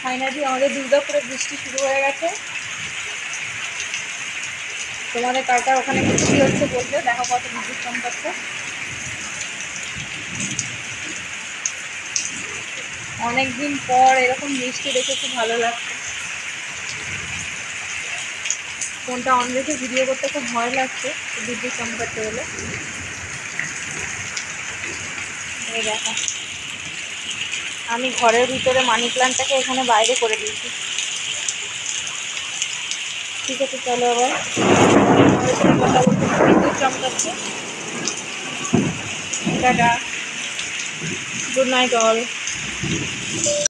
Finally আমাদের দুর্গাপুরে বৃষ্টি শুরু হয়ে গেছে। তোমাদের কার ওখানে বৃষ্টি হচ্ছে বলতে, দেখো কত বিদ্যুৎ চমকাচ্ছে। অনেকদিন পর এরকম বৃষ্টি দেখে খুব ভালো লাগছে। ফোনটা অন রেখে ভিডিও করতে খুব ভয় লাগছে বিদ্যুৎ চমকাচ্ছে বলে। এই দেখো, আমি ঘরের ভিতরে মানি প্ল্যান্টটাকে এখানে বাইরে করে দিয়েছি। ঠিক আছে, চলো আবার কথা বলতে বিদ্যুৎ চমকাচ্ছে। Tata, good night all.